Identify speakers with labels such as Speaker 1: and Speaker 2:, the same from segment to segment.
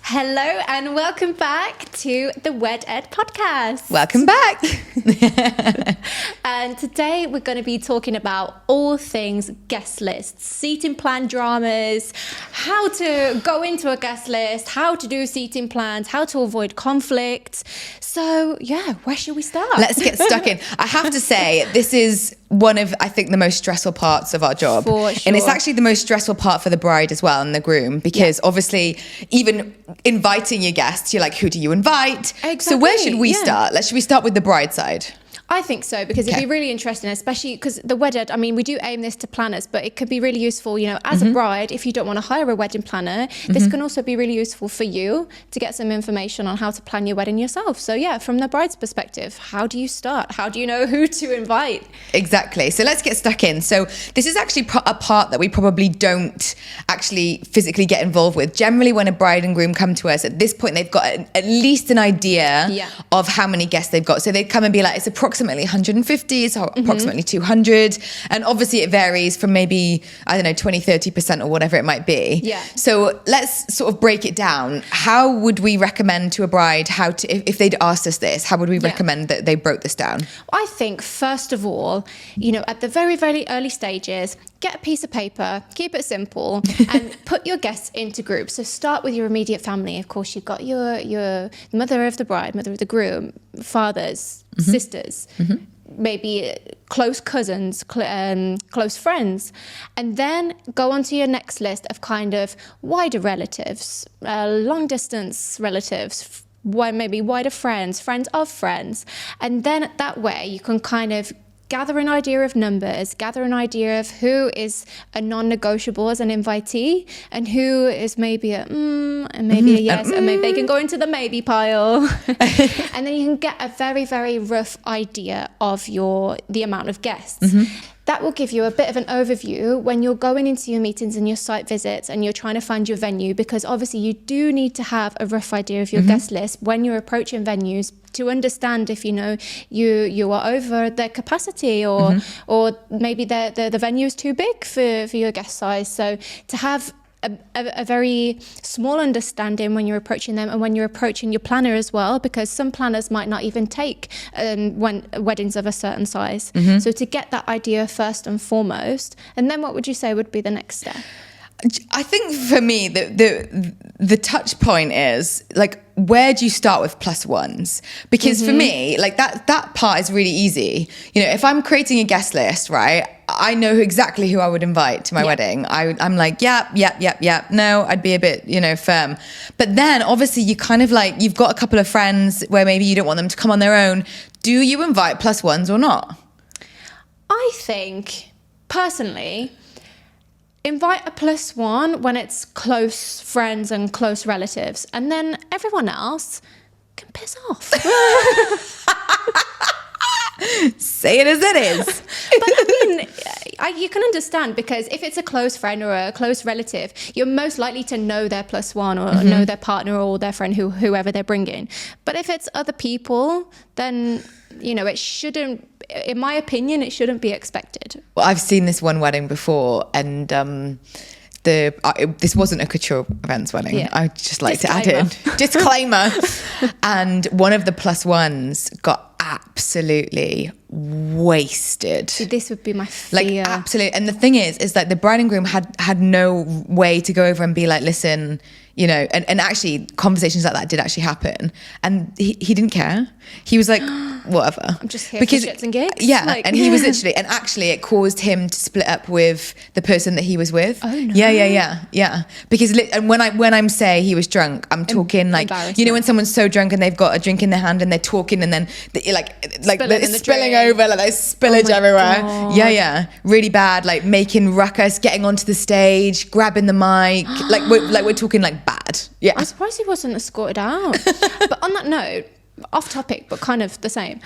Speaker 1: Hello and welcome back to the WedEd Podcast.
Speaker 2: Welcome back.
Speaker 1: And today we're going to be talking about all things guest lists, seating plan dramas, how to go into a guest list, how to do seating plans, how to avoid conflict. So yeah, where should we start?
Speaker 2: Let's get stuck in. I have to say, this is one of, I think, the most stressful parts of our job.
Speaker 1: For sure.
Speaker 2: And it's actually the most stressful part for the bride as well and the groom, because obviously even inviting your guests, you're like, who do you invite?
Speaker 1: Exactly.
Speaker 2: So where should we start? Should we start with the bride side?
Speaker 1: I think so, because it'd be really interesting, especially because the WedEd, I mean, we do aim this to planners, but it could be really useful, you know, as a bride, if you don't want to hire a wedding planner, this can also be really useful for you to get some information on how to plan your wedding yourself. So yeah, from the bride's perspective, how do you start? How do you know who to invite?
Speaker 2: Exactly. So let's get stuck in. So this is actually a part that we probably don't actually physically get involved with. Generally, when a bride and groom come to us, at this point, they've got at least an idea of how many guests they've got. So they'd come and be like, it's approximately 150, it's approximately 200. And obviously it varies from maybe, I don't know, 20, 30% or whatever it might be.
Speaker 1: Yeah.
Speaker 2: So let's sort of break it down. How would we recommend to a bride how to, if they'd asked us this, how would we recommend that they broke this down?
Speaker 1: I think, first of all, you know, at the very, very early stages, get a piece of paper, keep it simple, and put your guests into groups. So start with your immediate family. Of course, you've got your mother of the bride, mother of the groom, fathers, sisters, maybe close cousins, close friends, and then go on to your next list of kind of wider relatives, long distance relatives, maybe wider friends of friends. And then that way you can kind of gather an idea of numbers, gather an idea of who is a non-negotiable as an invitee and who is maybe and maybe a yes, and maybe they can go into the maybe pile. And then you can get a very, very rough idea of the amount of guests. That will give you a bit of an overview when you're going into your meetings and your site visits and you're trying to find your venue, because obviously you do need to have a rough idea of your guest list when you're approaching venues to understand if, you know, you are over their capacity or maybe the venue is too big for your guest size. So to have a very small understanding when you're approaching them and when you're approaching your planner as well, because some planners might not even take weddings of a certain size. So to get that idea first and foremost, and then what would you say would be the next step?
Speaker 2: I think for me, the touch point is like, where do you start with plus ones? Because for me, like that part is really easy. You know, if I'm creating a guest list, right, I know exactly who I would invite to my wedding. I'm like, yep. No, I'd be a bit, you know, firm. But then obviously you kind of like, you've got a couple of friends where maybe you don't want them to come on their own. Do you invite plus ones or not?
Speaker 1: I think, personally, invite a plus one when it's close friends and close relatives, and then everyone else can piss off.
Speaker 2: Say it as it is.
Speaker 1: But I mean, you can understand, because if it's a close friend or a close relative, you're most likely to know their plus one or know their partner or their friend, whoever they're bringing. But if it's other people, then, you know, it shouldn't, in my opinion, it shouldn't be expected.
Speaker 2: Well, I've seen this one wedding before, and this wasn't a Couture Events wedding. I'd just like to add in disclaimer. And one of the plus ones got absolutely wasted.
Speaker 1: See, this would be my fear.
Speaker 2: Like, absolutely. And the thing is like the bride and groom had no way to go over and be like, listen, you know, and actually conversations like that did actually happen. And he didn't care. He was like, whatever.
Speaker 1: I'm just here for shits and gigs.
Speaker 2: Yeah. Like, and he was literally, and actually it caused him to split up with the person that he was with.
Speaker 1: Oh no.
Speaker 2: Yeah. Because and when I'm say he was drunk, I'm talking like, you know, when someone's so drunk and they've got a drink in their hand and they're talking and then it's spilling over, like there's spillage everywhere. God. Yeah. Really bad, like making ruckus, getting onto the stage, grabbing the mic, like we're talking like bad. Yeah.
Speaker 1: I'm surprised he wasn't escorted out. But on that note, off topic, but kind of the same.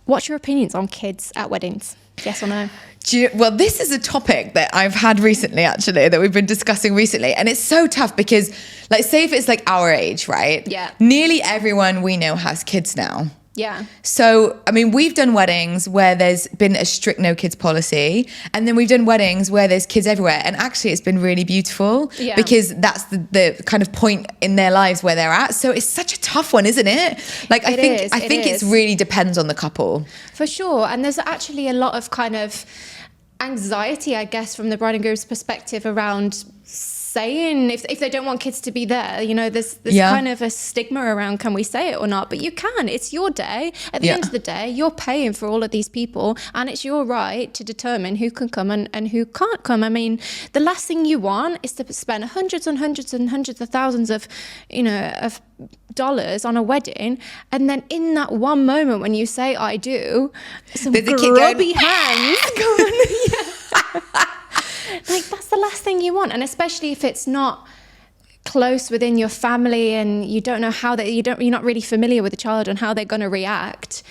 Speaker 1: What's your opinions on kids at weddings? Yes or no?
Speaker 2: Well, this is a topic that I've had recently, actually, that we've been discussing recently. And it's so tough because, like, say if it's like our age, right?
Speaker 1: Yeah.
Speaker 2: Nearly everyone we know has kids now.
Speaker 1: Yeah.
Speaker 2: So, I mean, we've done weddings where there's been a strict no kids policy, and then we've done weddings where there's kids everywhere. And actually, it's been really beautiful because that's the kind of point in their lives where they're at. So it's such a tough one, isn't it? Like, I think it really depends on the couple.
Speaker 1: For sure. And there's actually a lot of kind of anxiety, I guess, from the bride and groom's perspective around saying if they don't want kids to be there, you know, there's kind of a stigma around, can we say it or not? But you can. It's your day. At the end of the day, you're paying for all of these people, and it's your right to determine who can come and who can't come. I mean, the last thing you want is to spend hundreds and hundreds and hundreds of thousands of, you know, of dollars on a wedding, and then in that one moment when you say I do, some grubby hands go on. Like, that's the last thing you want. And especially if it's not close within your family and you don't know how you're not really familiar with the child and how they're going to react.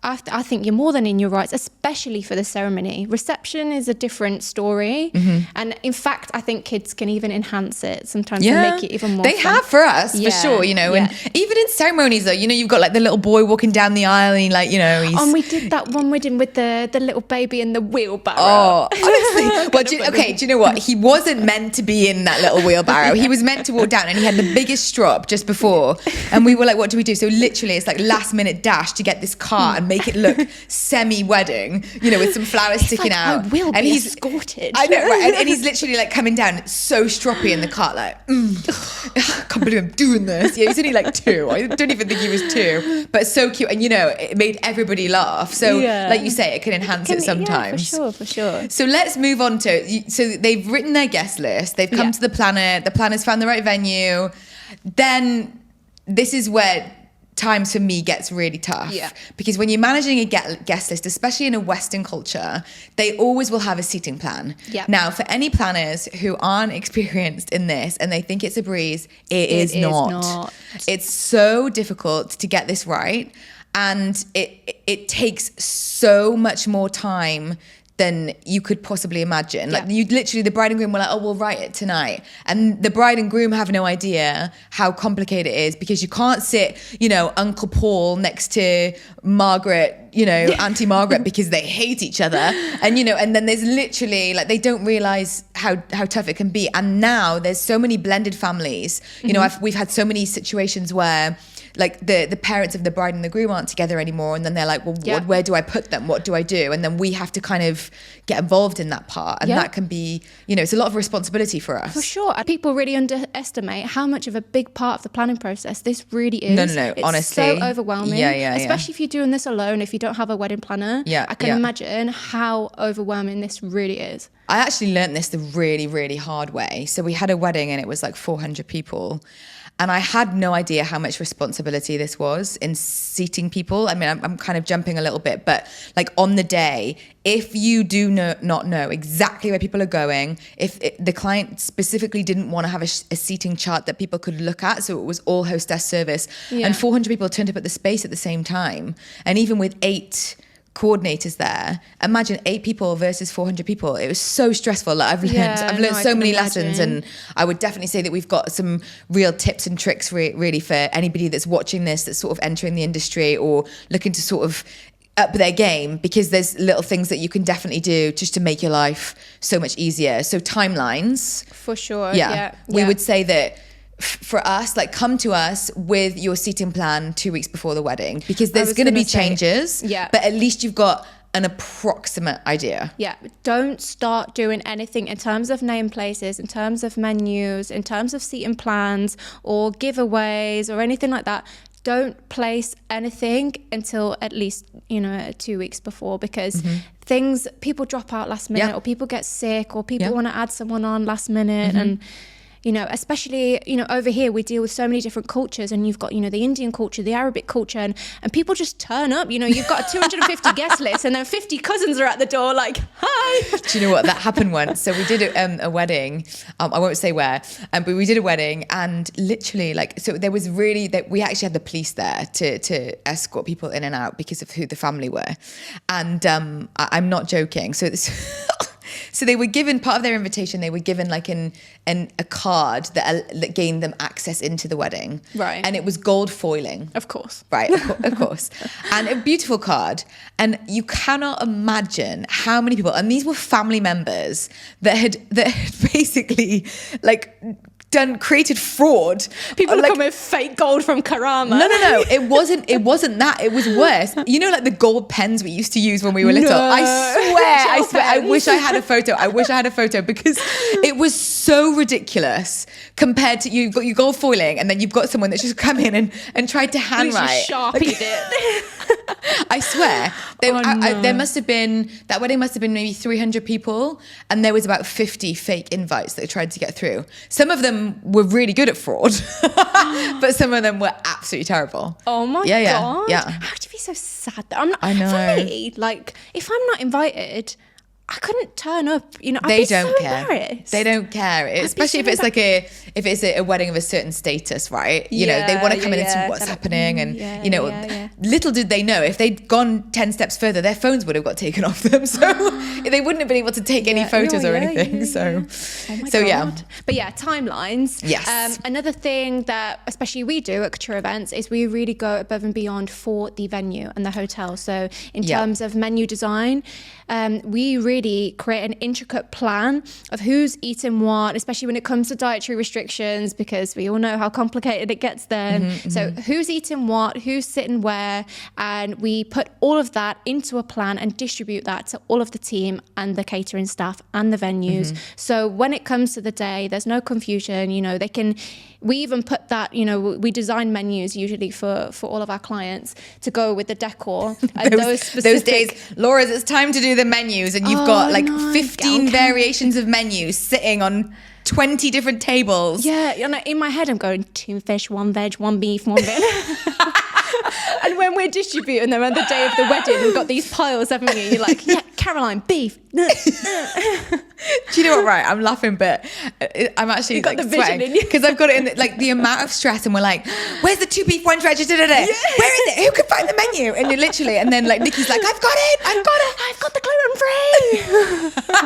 Speaker 1: I think you're more than in your rights, especially for the ceremony. Reception is a different story. And in fact, I think kids can even enhance it sometimes to make it even more
Speaker 2: They
Speaker 1: fun.
Speaker 2: have for us, for sure, you know. And even in ceremonies, though, you know, you've got like the little boy walking down the aisle and like, you know, he's...
Speaker 1: And we did that one wedding with the little baby in the wheelbarrow.
Speaker 2: Oh, honestly. Well, do you know what? He wasn't meant to be in that little wheelbarrow. He was meant to walk down, and he had the biggest strop just before. And we were like, what do we do? So literally, it's like last minute dash to get this car and make it look semi-wedding, you know, with some flowers sticking out.
Speaker 1: I will
Speaker 2: and
Speaker 1: be
Speaker 2: he's
Speaker 1: escorted.
Speaker 2: I know, right? And he's literally like coming down so stroppy in the cart, like, I can't believe I'm doing this. Yeah, he's only like 2. I don't even think he was 2, but so cute. And you know, it made everybody laugh. So like you say, it can enhance it sometimes.
Speaker 1: Yeah, for sure.
Speaker 2: So let's move on to, so they've written their guest list. They've come to the planner's found the right venue. Then this is where times for me gets really tough, because when you're managing a guest list, especially in a Western culture, they always will have a seating plan. Now, for any planners who aren't experienced in this and they think it's a breeze, it is not. It's so difficult to get this right, and it takes so much more time than you could possibly imagine. Like, you literally, the bride and groom were like, oh, we'll write it tonight. And the bride and groom have no idea how complicated it is, because you can't sit, you know, Uncle Paul next to Margaret, you know, Auntie Margaret, because they hate each other. And, you know, and then there's literally, like, they don't realize how tough it can be. And now there's so many blended families. You know, we've had so many situations where, like, the parents of the bride and the groom aren't together anymore, and then they're like, well, where do I put them? What do I do? And then we have to kind of get involved in that part, and that can be, you know, it's a lot of responsibility for us.
Speaker 1: For sure. People really underestimate how much of a big part of the planning process this really is.
Speaker 2: No,
Speaker 1: it's
Speaker 2: honestly.
Speaker 1: so overwhelming. Especially if you're doing this alone, if you don't have a wedding planner. I can imagine how overwhelming this really is.
Speaker 2: I actually learned this the really, really hard way. So we had a wedding and it was like 400 people. And I had no idea how much responsibility this was in seating people. I mean, I'm kind of jumping a little bit, but like on the day, if you do not know exactly where people are going, if the client specifically didn't want to have a seating chart that people could look at, so it was all hostess service, and 400 people turned up at the space at the same time, and even with 8 coordinators there, imagine 8 people versus 400 people. It was so stressful. Like, I've learned so many lessons, and I would definitely say that we've got some real tips and tricks really for anybody that's watching this, that's sort of entering the industry or looking to sort of up their game, because there's little things that you can definitely do just to make your life so much easier. So timelines,
Speaker 1: for sure.
Speaker 2: We would say that for us, like, come to us with your seating plan 2 weeks before the wedding, because there's going to be changes, but at least you've got an approximate idea.
Speaker 1: Don't start doing anything in terms of name places, in terms of menus, in terms of seating plans or giveaways or anything like that. Don't place anything until at least, you know, 2 weeks before, because people drop out last minute, or people get sick, or people want to add someone on last minute. And you know, especially, you know, over here we deal with so many different cultures, and you've got, you know, the Indian culture, the Arabic culture, and people just turn up. You know, you've got a 250 guest list, and then 50 cousins are at the door like, hi.
Speaker 2: Do you know what? That happened once. So we did a wedding. I won't say where, but we did a wedding, and literally, like, so there was really, that we actually had the police there to escort people in and out because of who the family were. And I'm not joking. So this So they were given part of their invitation. They were given like a card that gained them access into the wedding.
Speaker 1: Right.
Speaker 2: And it was gold foiling.
Speaker 1: Of course.
Speaker 2: Right, of course. And a beautiful card. And you cannot imagine how many people, and these were family members that had basically like created fraud.
Speaker 1: People
Speaker 2: like,
Speaker 1: come with fake gold from Karama.
Speaker 2: No. It wasn't that. It was worse. You know, like the gold pens we used to use when we were little.
Speaker 1: No.
Speaker 2: I swear. I wish I had a photo because it was so ridiculous compared to you've got your gold foiling and then you've got someone that's just come in and tried to handwrite.
Speaker 1: Sharpied it.
Speaker 2: I swear. There must have been, that wedding must have been maybe 300 people and there was about 50 fake invites that tried to get through. Some of them were really good at fraud, but some of them were absolutely terrible.
Speaker 1: Oh my God.
Speaker 2: Yeah.
Speaker 1: How could you be so sad?
Speaker 2: I know.
Speaker 1: For me, like, if I'm not invited, I couldn't turn up. You know,
Speaker 2: They
Speaker 1: I'd be
Speaker 2: don't
Speaker 1: so
Speaker 2: care.
Speaker 1: embarrassed.
Speaker 2: They don't care, especially if it's like if it's a wedding of a certain status, right? You know, they want to come in and see what's happening, and little did they know if they'd gone 10 steps further, their phones would have got taken off them, so they wouldn't have been able to take any photos or anything.
Speaker 1: Oh my God. But yeah, timelines.
Speaker 2: Yes.
Speaker 1: Another thing that especially we do at Couture Events is we really go above and beyond for the venue and the hotel. So in terms of menu design, we really create an intricate plan of who's eating what, especially when it comes to dietary restrictions, because we all know how complicated it gets then. So who's eating what, who's sitting where, and we put all of that into a plan and distribute that to all of the team and the catering staff and the venues. So when it comes to the day, there's no confusion. You know, we even put that, you know, we design menus usually for all of our clients to go with the decor. And
Speaker 2: those days, Laura's, it's time to do the menus, and you've got like 15 variations of menus sitting on 20 different tables.
Speaker 1: Yeah, and in my head I'm going 2 fish, 1 veg, 1 beef, 1 veg. And when we're distributing them on the day of the wedding, we've got these piles, haven't we? You're like, yeah, Caroline, beef.
Speaker 2: Do you know what? Right, I'm laughing, but I'm actually like sweating because I've got it in like the amount of stress, and we're like, "Where's the 2 beef, 1 veg?" Where is it? Who can find the menu? And you're literally, and then like Nikki's like, "I've got the gluten-free."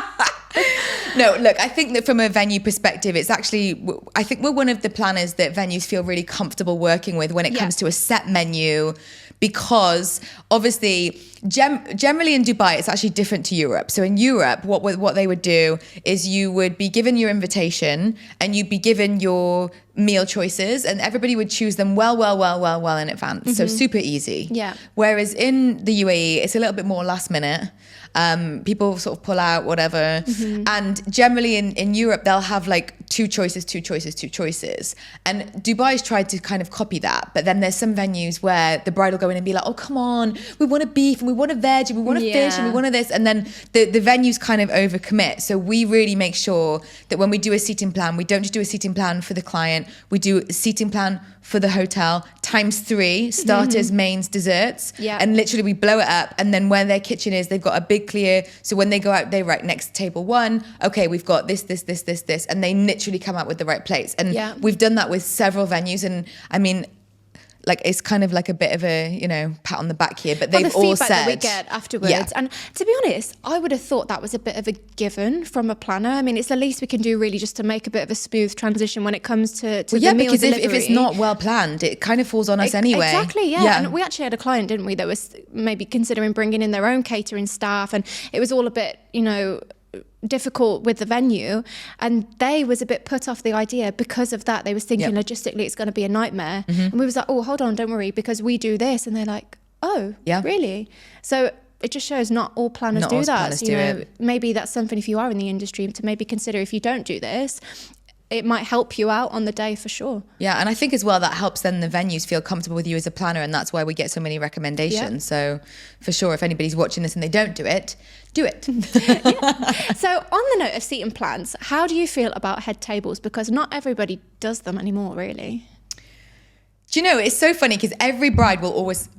Speaker 2: No, look, I think that from a venue perspective, it's actually, I think we're one of the planners that venues feel really comfortable working with when it comes to a set menu, because obviously generally in Dubai it's actually different to Europe. So in Europe, what they would do is you would be given your invitation and you'd be given your meal choices, and everybody would choose them well in advance. So super easy.
Speaker 1: Yeah.
Speaker 2: Whereas in the UAE, it's a little bit more last minute. People sort of pull out, whatever. And generally in Europe, they'll have like two choices. And Dubai's tried to kind of copy that. But then there's some venues where the bride will go in and be like, oh, come on, we want a beef and we want a veg and we want a fish and we want a this. And then the venues kind of overcommit. So we really make sure that when we do a seating plan, we don't just do a seating plan for the client. We do a seating plan for the hotel ×3 starters, mains, desserts. And literally we blow it up. And then where their kitchen is, they've got a big clear. So when they go out, they write next to table 1. Okay, we've got this. And they literally come out with the right plates. And we've done that with several venues. And I mean, like, it's kind of like a bit of a, you know, pat on the back here, but they've all said
Speaker 1: that we get afterwards. And to be honest, I would have thought that was a bit of a given from a planner. I mean, it's the least we can do really just to make a bit of a smooth transition when it comes to the meal
Speaker 2: because
Speaker 1: delivery.
Speaker 2: if it's not well planned, it kind of falls on us anyway.
Speaker 1: Exactly, yeah. And we actually had a client, didn't we, that was maybe considering bringing in their own catering staff, and it was all a bit, you know, difficult with the venue, and they was a bit put off the idea because of that. They was thinking logistically it's going to be a nightmare, and we was like, oh, hold on, don't worry, because we do this. And they're like, oh, really? So it just shows not all planners do that. So, you know, maybe that's something, if you are in the industry, to maybe consider. If you don't do this, it might help you out on the day for sure. Yeah,
Speaker 2: and I think as well that helps then the venues feel comfortable with you as a planner, and that's why we get so many recommendations. So for sure, if anybody's watching this and they don't do it, do it.
Speaker 1: So on the note of seating plans, how do you feel about head tables? Because not everybody does them anymore, really.
Speaker 2: Do you know, it's so funny because every bride will always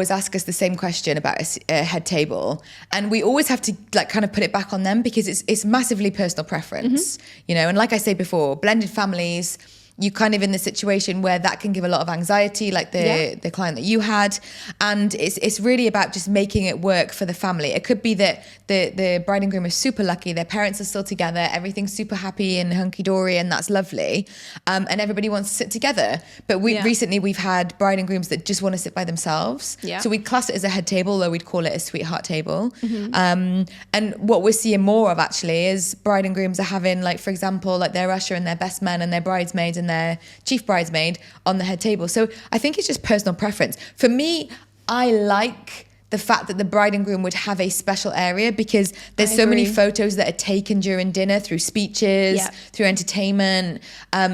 Speaker 2: ask us the same question about a head table, and we always have to like kind of put it back on them because it's massively personal preference, you know. And like I said before, blended families, you kind of in the situation where that can give a lot of anxiety, like the client that you had. And it's really about just making it work for the family. It could be that the bride and groom are super lucky, their parents are still together, everything's super happy and hunky-dory, and that's lovely. And everybody wants to sit together. But recently we've had bride and grooms that just want to sit by themselves. Yeah. So we class it as a head table, though we'd call it a sweetheart table. And what we're seeing more of actually is bride and grooms are having, like, for example, like their usher and their best man and their bridesmaids and their chief bridesmaid on the head table. So I think it's just personal preference. For me, I like the fact that the bride and groom would have a special area, because there's so many photos that are taken during dinner through speeches, through entertainment.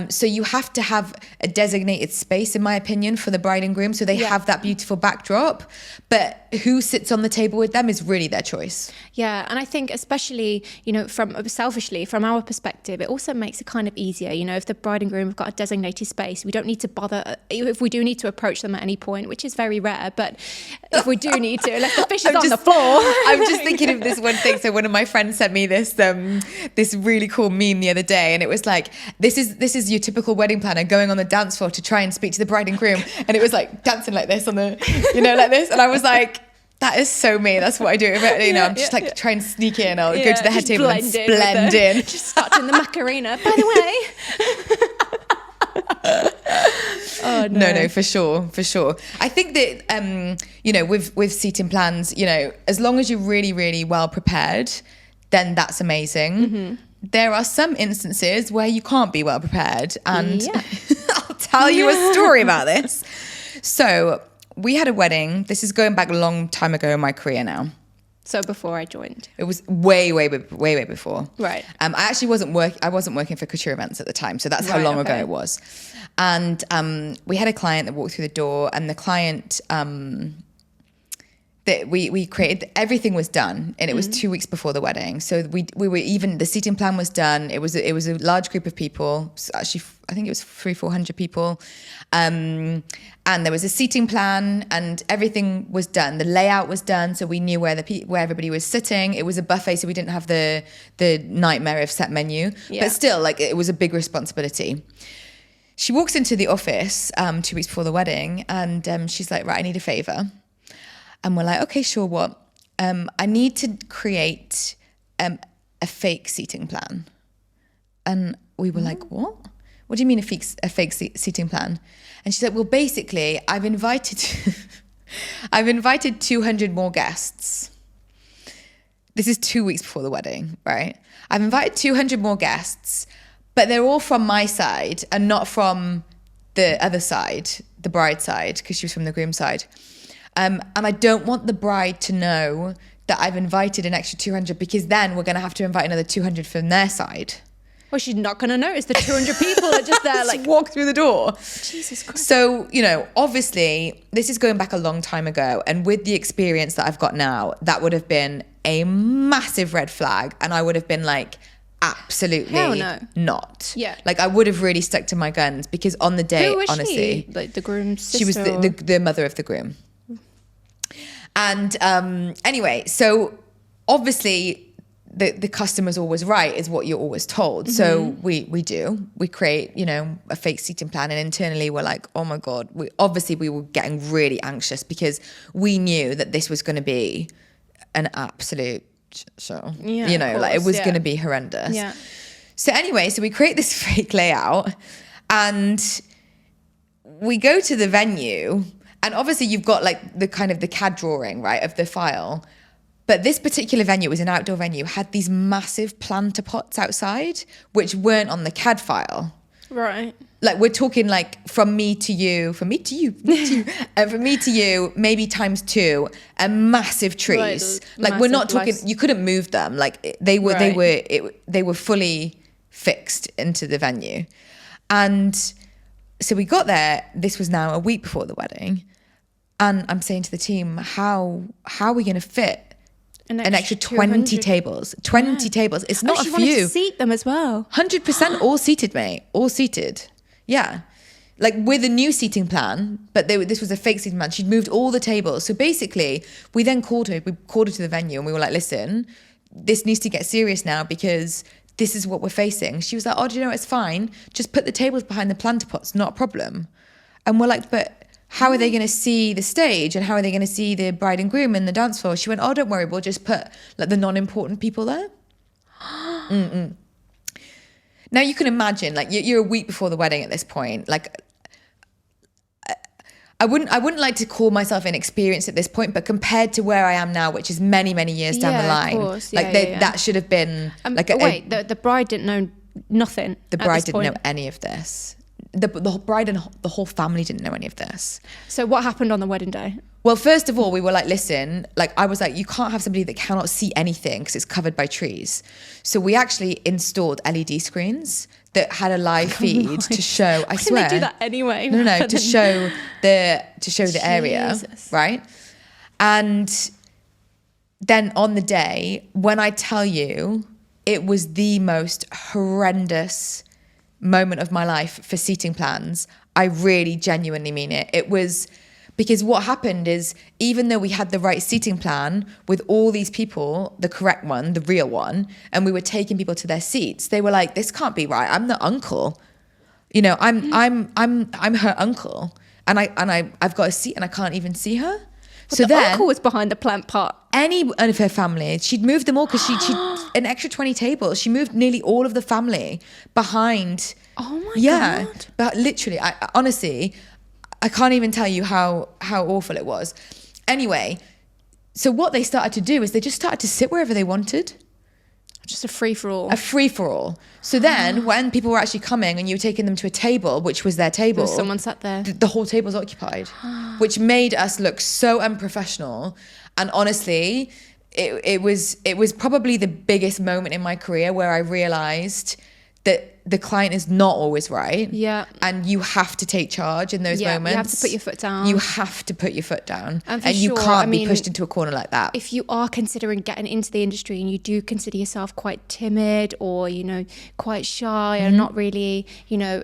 Speaker 2: So you have to have a designated space, in my opinion, for the bride and groom, so they have that beautiful backdrop. But who sits on the table with them is really their choice.
Speaker 1: Yeah, and I think especially, you know, from our perspective, it also makes it kind of easier. You know, if the bride and groom have got a designated space, we don't need to bother. If we do need to approach them at any point, which is very rare, but if we do need to, unless the fish is on the floor.
Speaker 2: I'm just thinking of this one thing. So one of my friends sent me this this really cool meme the other day, and it was like, this is your typical wedding planner going on the dance floor to try and speak to the bride and groom, and it was like dancing like this on the, you know, like this, and I was like, that is so me. That's what I do. But, you know, I'm just like trying to sneak in. I'll go to the head table and blend in.
Speaker 1: Just start doing the Macarena. By the way. Oh,
Speaker 2: no, for sure. I think that, you know, with seating plans, you know, as long as you're really, really well prepared, then that's amazing. There are some instances where you can't be well prepared. And I'll tell you a story about this. So we had a wedding. This is going back a long time ago in my career now.
Speaker 1: So before I joined.
Speaker 2: It was way before.
Speaker 1: Right.
Speaker 2: I actually wasn't working for Couture Events at the time, so that's how long ago it was. And we had a client that walked through the door, and the client that we created, everything was done, and it was 2 weeks before the wedding. So we were even, the seating plan was done. It was a large group of people. Actually, I think it was 300-400 people. And there was a seating plan, and everything was done. The layout was done, so we knew where everybody was sitting. It was a buffet, so we didn't have the nightmare of set menu. Yeah. But still, like, it was a big responsibility. She walks into the office 2 weeks before the wedding, and she's like, right, I need a favor. And we're like, okay, sure, what? I need to create a fake seating plan. And we were like, what? What do you mean a fake seating plan? And she's like, well, basically, I've invited 200 more guests. This is 2 weeks before the wedding, right? I've invited 200 more guests, but they're all from my side and not from the other side, the bride side, because she was from the groom side. And I don't want the bride to know that I've invited an extra 200, because then we're going to have to invite another 200 from their side.
Speaker 1: Well, she's not going to notice the 200 people are just there, like,
Speaker 2: walk through the door.
Speaker 1: Jesus Christ.
Speaker 2: So, you know, obviously, this is going back a long time ago. And with the experience that I've got now, that would have been a massive red flag. And I would have been like, absolutely not.
Speaker 1: Yeah.
Speaker 2: Like, I would have really stuck to my guns, because on the day,
Speaker 1: who was
Speaker 2: honestly.
Speaker 1: She? Like the groom's sister?
Speaker 2: She was the mother of the groom. And anyway, so obviously the customer's always right is what you're always told. So we create, you know, a fake seating plan, and internally we're like, oh my God, we were getting really anxious, because we knew that this was going to be an absolute show. Yeah, you know, like, it was going to be horrendous.
Speaker 1: Yeah.
Speaker 2: So anyway, so we create this fake layout, and we go to the venue. And obviously you've got like the kind of the CAD drawing, right, of the file. But this particular venue, it was an outdoor venue, had these massive planter pots outside, which weren't on the CAD file.
Speaker 1: Right.
Speaker 2: Like, we're talking like from me to you, and from me to you, maybe times two, and massive trees. Right, like, we're not talking, you couldn't move them. Like, they were fully fixed into the venue. And so we got there, this was now a week before the wedding. And I'm saying to the team, how are we going to fit an extra 20 tables? 20 tables. It's not a few.
Speaker 1: Wanted to seat them as well.
Speaker 2: 100% all seated, mate. All seated. Yeah. Like, with a new seating plan, but this was a fake seating plan. She'd moved all the tables. So basically, we then called her to the venue, and we were like, listen, this needs to get serious now, because this is what we're facing. She was like, oh, do you know, it's fine. Just put the tables behind the planter pots, not a problem. And we're like, but how are they going to see the stage? And how are they going to see the bride and groom and the dance floor? She went, oh, don't worry, we'll just put like the non-important people there. Now you can imagine, like you're a week before the wedding at this point. Like I wouldn't like to call myself inexperienced at this point, but compared to where I am now, which is many, many years down the line,
Speaker 1: of course.
Speaker 2: That should have been like
Speaker 1: the bride didn't know nothing.
Speaker 2: The bride didn't know any of this. The bride and the whole family didn't know any of this.
Speaker 1: So what happened on the wedding day?
Speaker 2: Well, first of all, we were like, listen, like I was like, you can't have somebody that cannot see anything because it's covered by trees. So we actually installed LED screens that had a live feed to show. I swear.
Speaker 1: They do that anyway.
Speaker 2: No, to show the area, right? And then on the day, when I tell you, it was the most horrendous moment of my life for seating plans. I really genuinely mean it. It was because what happened is, even though we had the right seating plan with all these people, the correct one, the real one, and we were taking people to their seats, they were like, this can't be right. I'm the uncle. You know, I'm her uncle. And I've got a seat and I can't even see her.
Speaker 1: But so the uncle was behind the plant pot.
Speaker 2: Any of her family, she'd moved them all because she'd an extra 20 tables. She moved nearly all of the family behind.
Speaker 1: Oh my God.
Speaker 2: But literally, I honestly, I can't even tell you how awful it was. Anyway, so what they started to do is they just started to sit wherever they wanted.
Speaker 1: Just a free-for-all.
Speaker 2: A free-for-all. So then when people were actually coming and you were taking them to a table, which was their table.
Speaker 1: Someone sat there.
Speaker 2: The whole table's occupied, which made us look so unprofessional. And honestly, it was probably the biggest moment in my career where I realized that the client is not always right.
Speaker 1: Yeah.
Speaker 2: And you have to take charge in those moments.
Speaker 1: You have to put your foot down.
Speaker 2: You have to put your foot down.
Speaker 1: And
Speaker 2: you can't be pushed into a corner like that.
Speaker 1: If you are considering getting into the industry and you do consider yourself quite timid or, you know, quite shy and not really, you know,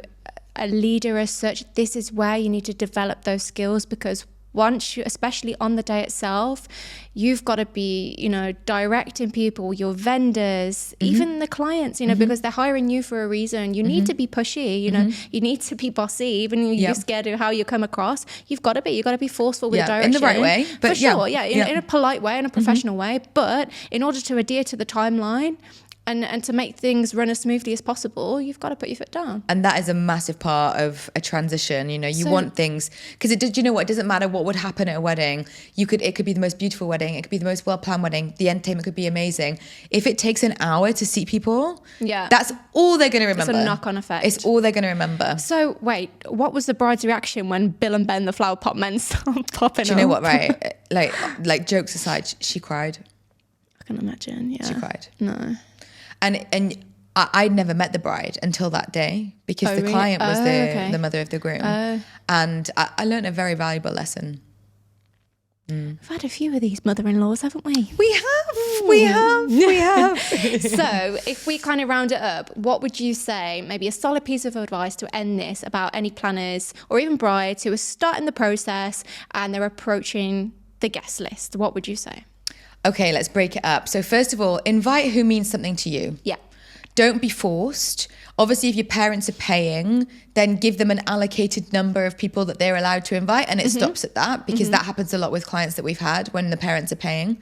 Speaker 1: a leader as such, this is where you need to develop those skills, because once you, especially on the day itself, you've got to be, you know, directing people, your vendors, even the clients, you know, because they're hiring you for a reason. You need to be pushy, you know, you need to be bossy, even if you're scared of how you come across. You've got to be forceful with the direction.
Speaker 2: In the right way. But
Speaker 1: for sure, in a polite way, in a professional way. But in order to adhere to the timeline, and to make things run as smoothly as possible, you've got to put your foot down. And
Speaker 2: that is a massive part of a transition. You know, you want things, because you know what, it doesn't matter what would happen at a wedding. It could be the most beautiful wedding. It could be the most well-planned wedding. The entertainment could be amazing. If it takes an hour to seat people, that's all they're going to remember.
Speaker 1: It's a knock-on effect.
Speaker 2: It's all they're going to remember.
Speaker 1: So wait, what was the bride's reaction when Bill and Ben, the flower pot men, started popping up?
Speaker 2: Do you know what, right? like jokes aside, she cried.
Speaker 1: I can imagine, yeah.
Speaker 2: She cried.
Speaker 1: No.
Speaker 2: And I'd never met the bride until that day, because the client was the mother of the groom. And I learned a very valuable lesson.
Speaker 1: We've had a few of these mother-in-laws, haven't we?
Speaker 2: We have.
Speaker 1: So if we kind of round it up, what would you say, maybe a solid piece of advice to end this about any planners or even brides who are starting the process and they're approaching the guest list? What would you say?
Speaker 2: Okay, let's break it up. So first of all, invite who means something to you.
Speaker 1: Yeah.
Speaker 2: Don't be forced. Obviously, if your parents are paying, then give them an allocated number of people that they're allowed to invite. And it stops at that, because that happens a lot with clients that we've had when the parents are paying.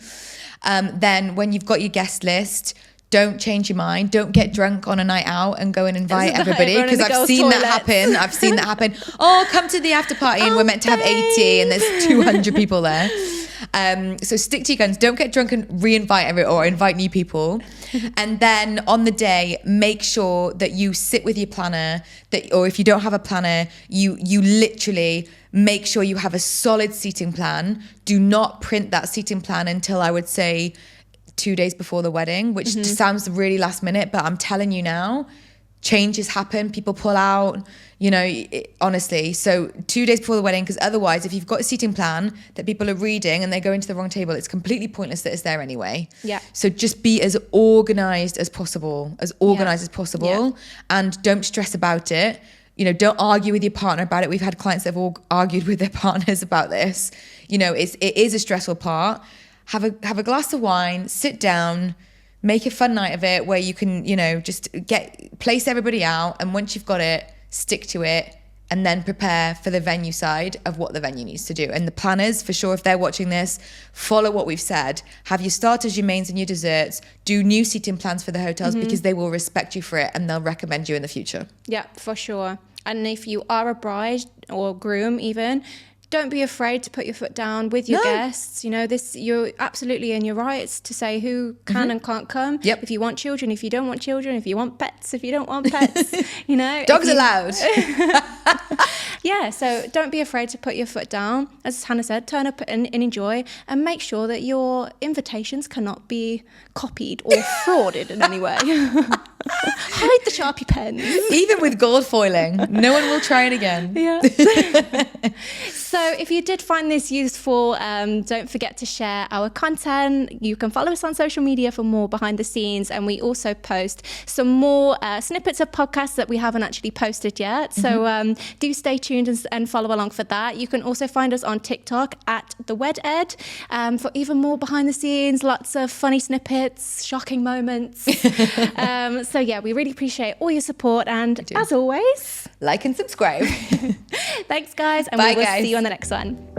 Speaker 2: Then when you've got your guest list, don't change your mind. Don't get drunk on a night out and go and invite everybody, because I've seen that happen. Oh, come to the after party and we're meant to have 80 and there's 200 people there. So stick to your guns. Don't get drunk and re-invite or invite new people. And then on the day, make sure that you sit with your planner, or if you don't have a planner, you literally make sure you have a solid seating plan. Do not print that seating plan until, I would say, 2 days before the wedding, which sounds really last minute, but I'm telling you now, changes happen, people pull out, you know, honestly. So 2 days before the wedding, because otherwise, if you've got a seating plan that people are reading and they go into the wrong table, it's completely pointless that it's there anyway.
Speaker 1: Yeah.
Speaker 2: So just be as organized as possible, and don't stress about it. You know, don't argue with your partner about it. We've had clients that have all argued with their partners about this. You know, it is a stressful part. Have a glass of wine, sit down, make a fun night of it where you can, you know, just place everybody out. And once you've got it, stick to it. And then prepare for the venue side of what the venue needs to do. And the planners, for sure, if they're watching this, follow what we've said. Have your starters, your mains, and your desserts. Do new seating plans for the hotels because they will respect you for it and they'll recommend you in the future.
Speaker 1: Yeah, for sure. And if you are a bride or groom even, don't be afraid to put your foot down with your guests. You know, you're absolutely in your rights to say who can and can't come.
Speaker 2: Yep.
Speaker 1: If you want children, if you don't want children, if you want pets, if you don't want pets, you know.
Speaker 2: Dogs allowed.
Speaker 1: Yeah, so don't be afraid to put your foot down. As Hannah said, turn up and enjoy, and make sure that your invitations cannot be copied or frauded in any way. Hide the Sharpie pens.
Speaker 2: Even with gold foiling, no one will try it again.
Speaker 1: Yeah. So if you did find this useful, don't forget to share our content. You can follow us on social media for more behind the scenes. And we also post some more snippets of podcasts that we haven't actually posted yet. So do stay tuned and follow along for that. You can also find us on TikTok at the WedEd for even more behind the scenes, lots of funny snippets, shocking moments. So yeah, we really appreciate all your support. And as always,
Speaker 2: like and subscribe.
Speaker 1: thanks guys. And
Speaker 2: Bye,
Speaker 1: we will
Speaker 2: guys.
Speaker 1: see you on the next one.